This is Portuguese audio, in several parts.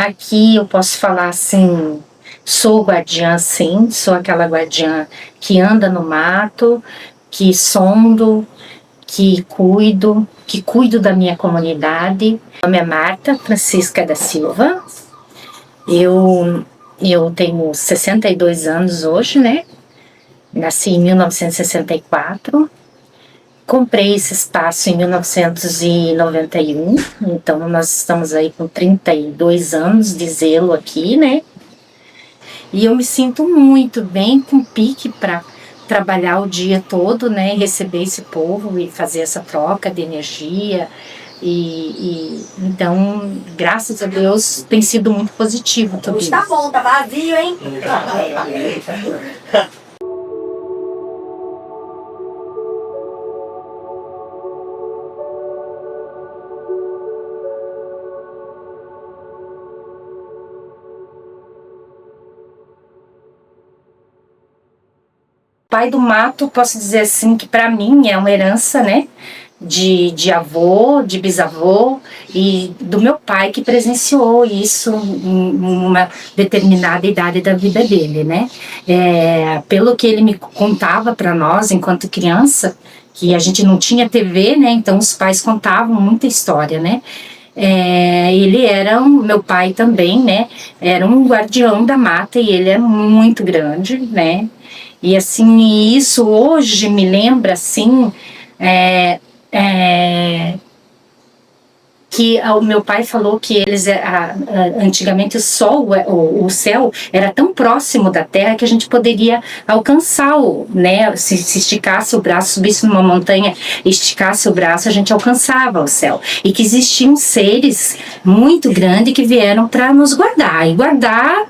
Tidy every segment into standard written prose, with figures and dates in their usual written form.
Aqui eu posso falar assim, sou guardiã sim, sou aquela guardiã que anda no mato, que sondo, que cuido da minha comunidade. Meu nome é Marta Francisca da Silva, eu tenho 62 anos hoje, né? Nasci em 1964. Comprei esse espaço em 1991, então nós estamos aí com 32 anos de zelo aqui, né? E eu me sinto muito bem com pique para trabalhar o dia todo, né? Receber esse povo e fazer essa troca de energia. Então, graças a Deus, tem sido muito positivo tudo isso. Tá bom, tá vazio, hein? Pai do mato, posso dizer assim, que para mim é uma herança, né? De avô, de bisavô e do meu pai que presenciou isso em uma determinada idade da vida dele, né? Pelo que ele me contava para nós enquanto criança, que a gente não tinha TV, né? Então os pais contavam muita história, né? Ele era meu pai também, né? Era um guardião da mata e ele é muito grande, né? E assim, isso hoje me lembra assim, que o meu pai falou que eles antigamente o céu era tão próximo da terra que a gente poderia alcançar né, se esticasse o braço, subisse numa montanha, esticasse o braço, a gente alcançava o céu, e que existiam seres muito grandes que vieram para nos guardar e guardar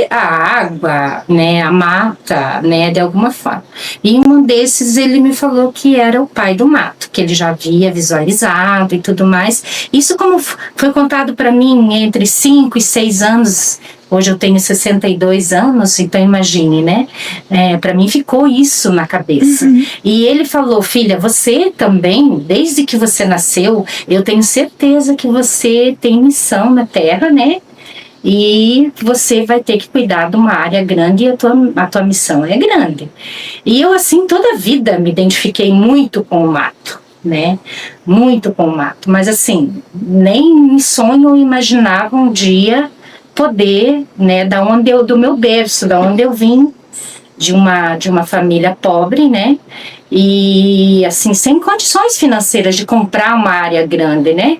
a água, né, a mata, né, de alguma forma. E um desses ele me falou que era o pai do mato, que ele já havia visualizado e tudo mais. Isso como foi contado para mim entre 5 e 6 anos. Hoje eu tenho 62 anos, então imagine, né? Para mim ficou isso na cabeça. Uhum. E ele falou, filha, você também, desde que você nasceu, eu tenho certeza que você tem missão na Terra, né? E você vai ter que cuidar de uma área grande e a tua missão é grande. E eu, assim, toda a vida me identifiquei muito com o mato, né? Muito com o mato. Mas, assim, nem em sonho eu imaginava um dia poder, né, do meu berço, da onde eu vim, de uma família pobre, né? E assim, sem condições financeiras de comprar uma área grande, né?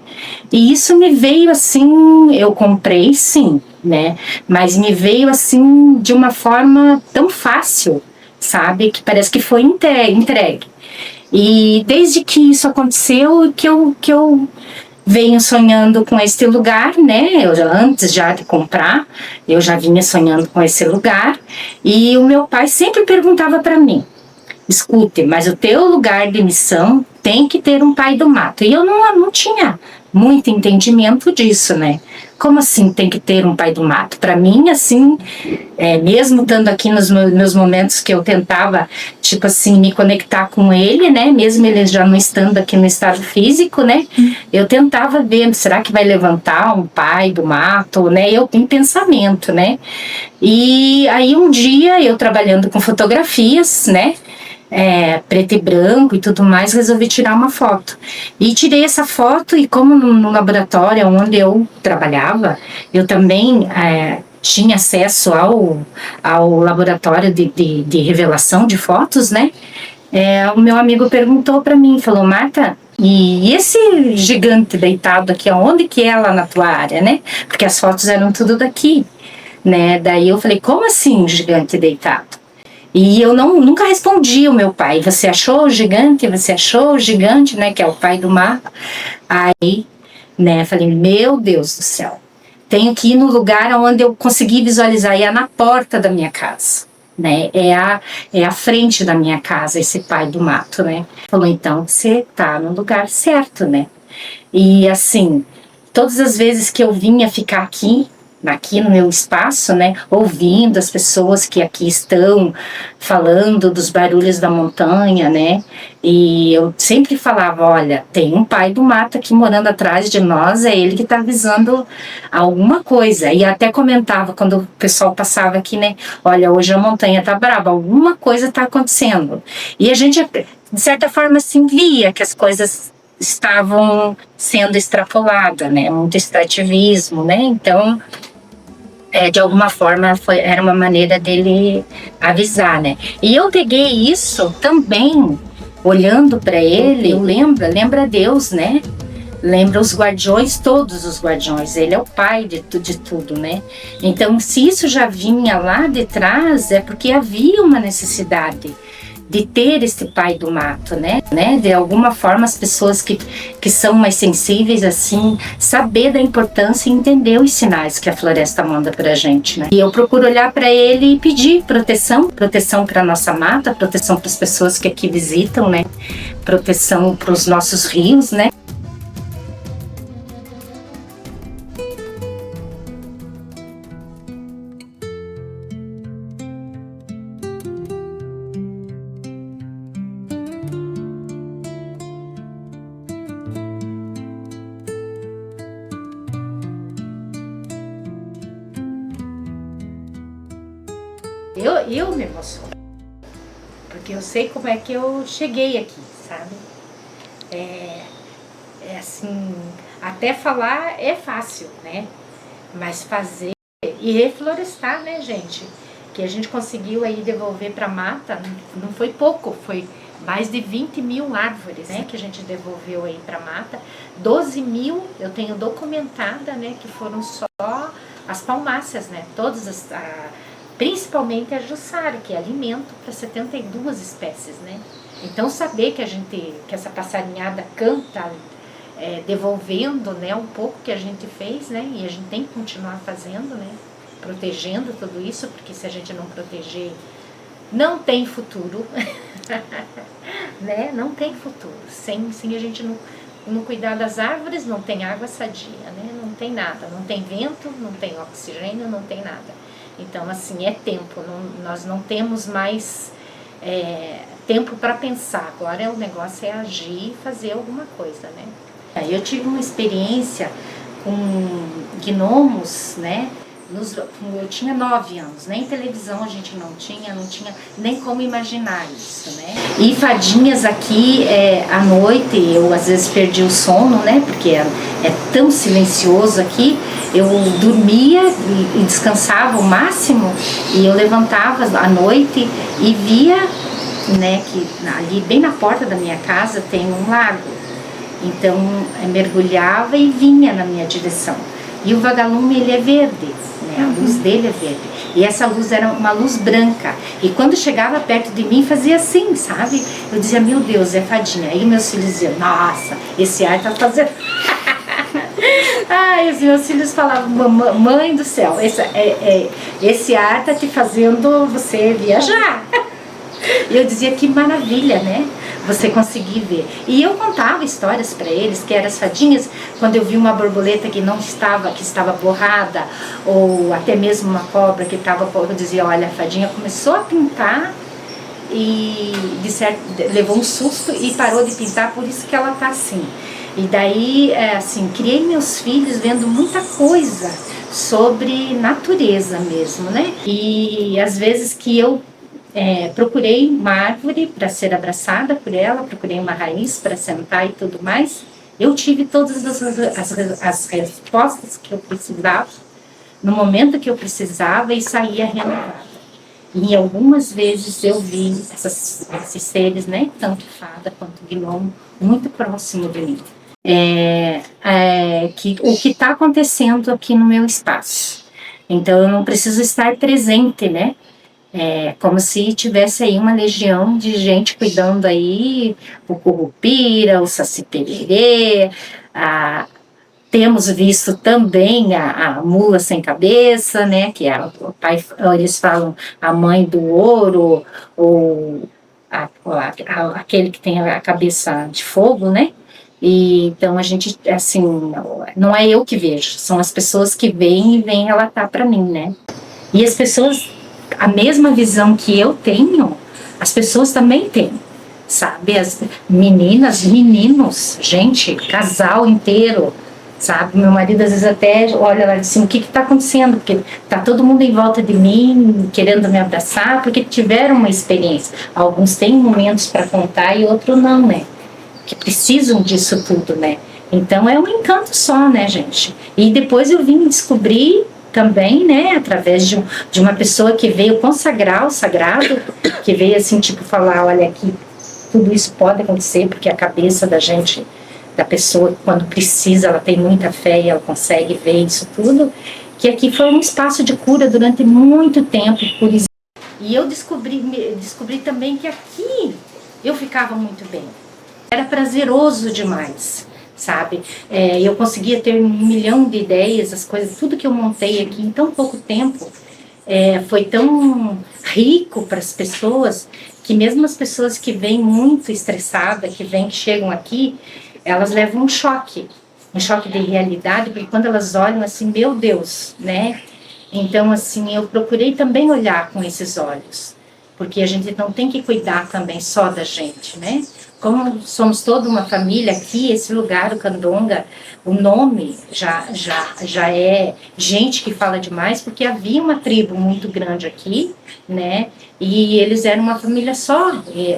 E isso me veio assim, eu comprei sim, né? Mas me veio assim de uma forma tão fácil, sabe? Que parece que foi entregue. E desde que isso aconteceu, que eu venho sonhando com este lugar, né? Antes já de comprar, eu já vinha sonhando com esse lugar. E o meu pai sempre perguntava para mim, escute, mas o teu lugar de missão tem que ter um pai do mato. E eu não tinha muito entendimento disso, né? Como assim tem que ter um pai do mato? Para mim, assim, mesmo estando aqui nos meus momentos que eu tentava, tipo assim, me conectar com ele, né? Mesmo ele já não estando aqui no estado físico, né? Eu tentava ver, será que vai levantar um pai do mato, né? Eu em pensamento, né? E aí um dia, eu trabalhando com fotografias, né? Preto e branco e tudo mais, resolvi tirar uma foto. E tirei essa foto e como no laboratório onde eu trabalhava, eu também tinha acesso ao laboratório de revelação de fotos, né? O meu amigo perguntou para mim, falou, Marta, e esse gigante deitado aqui, aonde que é lá na tua área, né? Porque as fotos eram tudo daqui, né? Daí eu falei, como assim gigante deitado? E eu nunca respondi ao meu pai, você achou o gigante? Você achou o gigante, né, que é o pai do mar? Aí, né, falei, meu Deus do céu, tenho que ir no lugar onde eu consegui visualizar, e é na porta da minha casa, né, é a frente da minha casa, esse pai do mato, né. Falou, então, você tá no lugar certo, né. E assim, todas as vezes que eu vinha ficar aqui, aqui no meu espaço, né, ouvindo as pessoas que aqui estão falando dos barulhos da montanha, né, e eu sempre falava, olha, tem um pai do mato aqui morando atrás de nós, é ele que está avisando alguma coisa, e até comentava quando o pessoal passava aqui, né, olha, hoje a montanha tá brava, alguma coisa está acontecendo, e a gente, de certa forma, assim, via que as coisas estavam sendo extrapoladas, né, muito extrativismo, né, então de alguma forma era uma maneira dele avisar, né? E eu peguei isso também, olhando para ele, eu lembra Deus, né? Lembra os guardiões, todos os guardiões, ele é o pai de tudo, né? Então, se isso já vinha lá de trás, é porque havia uma necessidade de ter esse pai do mato, né? De alguma forma as pessoas que são mais sensíveis assim, saber da importância e entender os sinais que a floresta manda pra gente, né? E eu procuro olhar para ele e pedir proteção para nossa mata, proteção para as pessoas que aqui visitam, né? Proteção para os nossos rios, né? Eu me emociono, porque eu sei como é que eu cheguei aqui, sabe? É assim, até falar é fácil, né? Mas fazer e reflorestar, né, gente? Que a gente conseguiu aí devolver para a mata, não foi pouco, foi mais de 20 mil árvores, né, que a gente devolveu aí para a mata. 12 mil eu tenho documentada, né, que foram só as palmáceas, né? Todas principalmente a jussara, que é alimento para 72 espécies, né? Então saber que essa passarinhada canta devolvendo, né, um pouco que a gente fez, né? E a gente tem que continuar fazendo, né? Protegendo tudo isso, porque se a gente não proteger, não tem futuro, né? Não tem futuro. Sem a gente não cuidar das árvores, não tem água sadia, né? Não tem nada, não tem vento, não tem oxigênio, não tem nada. Então, assim, é tempo, nós não temos mais tempo para pensar. Agora o negócio é agir e fazer alguma coisa, né? Eu tive uma experiência com gnomos, né? Eu tinha 9 anos, nem televisão a gente não tinha nem como imaginar isso, né? E fadinhas aqui, à noite, eu às vezes perdi o sono, né? Porque é tão silencioso aqui, eu dormia e descansava o máximo, e eu levantava à noite e via, né, que ali bem na porta da minha casa tem um lago. Então, mergulhava e vinha na minha direção. E o vagalume, ele é verde, né? A luz dele é verde. E essa luz era uma luz branca. E quando chegava perto de mim, fazia assim, sabe? Eu dizia, meu Deus, é fadinha. Aí meus filhos diziam, nossa, esse ar tá fazendo... Ai, os meus filhos falavam, mãe do céu, esse ar tá te fazendo você viajar. E eu dizia, que maravilha, né? Você conseguir ver. E eu contava histórias para eles, que eram as fadinhas, quando eu vi uma borboleta que estava borrada, ou até mesmo uma cobra que estava, eu dizia, olha, a fadinha começou a pintar e levou um susto e parou de pintar, por isso que ela tá assim. E daí, assim, criei meus filhos vendo muita coisa sobre natureza mesmo, né? E às vezes que eu procurei uma árvore para ser abraçada por ela, procurei uma raiz para sentar e tudo mais. Eu tive todas as respostas que eu precisava, no momento que eu precisava, e saía renovada. E algumas vezes eu vi esses seres, né, tanto fada quanto gnomo, muito próximo de mim. O que está acontecendo aqui no meu espaço. Então eu não preciso estar presente, né? Como se tivesse aí uma legião de gente cuidando aí, o curupira, o saci-pererê, temos visto também a mula sem cabeça, né, que é o pai, eles falam a mãe do ouro, ou aquele que tem a cabeça de fogo, né, E então a gente, assim, não é eu que vejo, são as pessoas que veem e vêm relatar para mim, né? E as pessoas, a mesma visão que eu tenho, as pessoas também têm, sabe? As meninas, meninos, gente, casal inteiro, sabe? Meu marido às vezes até olha lá de cima, o que está acontecendo? Porque tá todo mundo em volta de mim, querendo me abraçar, porque tiveram uma experiência. Alguns têm momentos para contar e outros não, né? Que precisam disso tudo, né? Então é um encanto só, né, gente? E depois eu vim descobrir também, né, através de uma pessoa que veio consagrar o sagrado, que veio assim, tipo, falar, olha aqui, tudo isso pode acontecer, porque a cabeça da gente, da pessoa, quando precisa, ela tem muita fé e ela consegue ver isso tudo, que aqui foi um espaço de cura durante muito tempo, por exemplo. E eu descobri também que aqui eu ficava muito bem. Era prazeroso demais, sabe? Eu conseguia ter 1 milhão de ideias, as coisas, tudo que eu montei aqui em tão pouco tempo foi tão rico para as pessoas, que mesmo as pessoas que vêm muito estressadas, que chegam aqui, elas levam um choque de realidade, porque quando elas olham assim, meu Deus, né? Então, assim, eu procurei também olhar com esses olhos, porque a gente não tem que cuidar também só da gente, né? Como somos toda uma família aqui, esse lugar, o Candonga, o nome já é gente que fala demais, porque havia uma tribo muito grande aqui, né? E eles eram uma família só,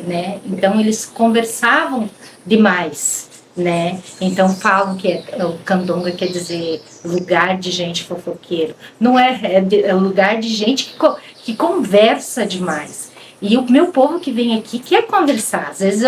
né? Então eles conversavam demais, né? Então falam que o Candonga quer dizer lugar de gente fofoqueiro. Não é lugar de gente que conversa demais. E o meu povo que vem aqui quer conversar. Às vezes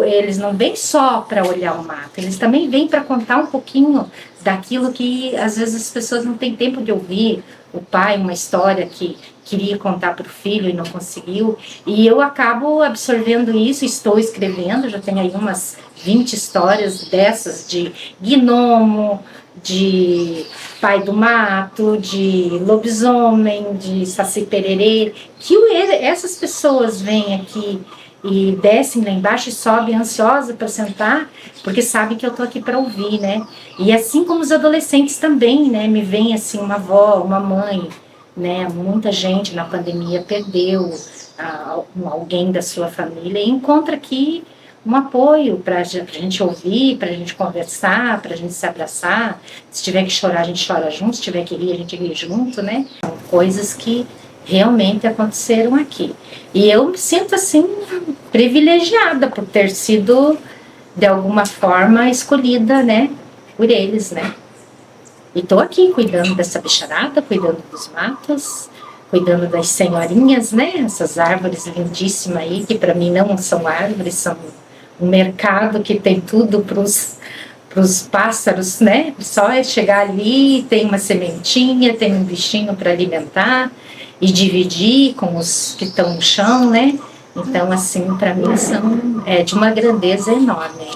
eles não vêm só para olhar o mato, eles também vêm para contar um pouquinho daquilo que às vezes as pessoas não têm tempo de ouvir. O pai, uma história que queria contar para o filho e não conseguiu. E eu acabo absorvendo isso, estou escrevendo, já tenho aí umas 20 histórias dessas de gnomo, de pai do mato, de lobisomem, de saci pererê, que essas pessoas vêm aqui e descem lá embaixo e sobem ansiosa para sentar, porque sabem que eu tô aqui para ouvir, né? E assim como os adolescentes também, né? Me vem assim uma avó, uma mãe, né? Muita gente na pandemia perdeu alguém da sua família e encontra aqui um apoio para a gente ouvir, para a gente conversar, para a gente se abraçar. Se tiver que chorar, a gente chora junto, se tiver que rir, a gente ri junto, né? São coisas que realmente aconteceram aqui. E eu me sinto, assim, privilegiada por ter sido, de alguma forma, escolhida, né, por eles, né? E estou aqui cuidando dessa bicharada, cuidando dos matos, cuidando das senhorinhas, né? Essas árvores lindíssimas aí, que para mim não são árvores, são um mercado que tem tudo para os pássaros, né? Só é chegar ali, tem uma sementinha, tem um bichinho para alimentar e dividir com os que estão no chão, né? Então, assim, para mim são de uma grandeza enorme.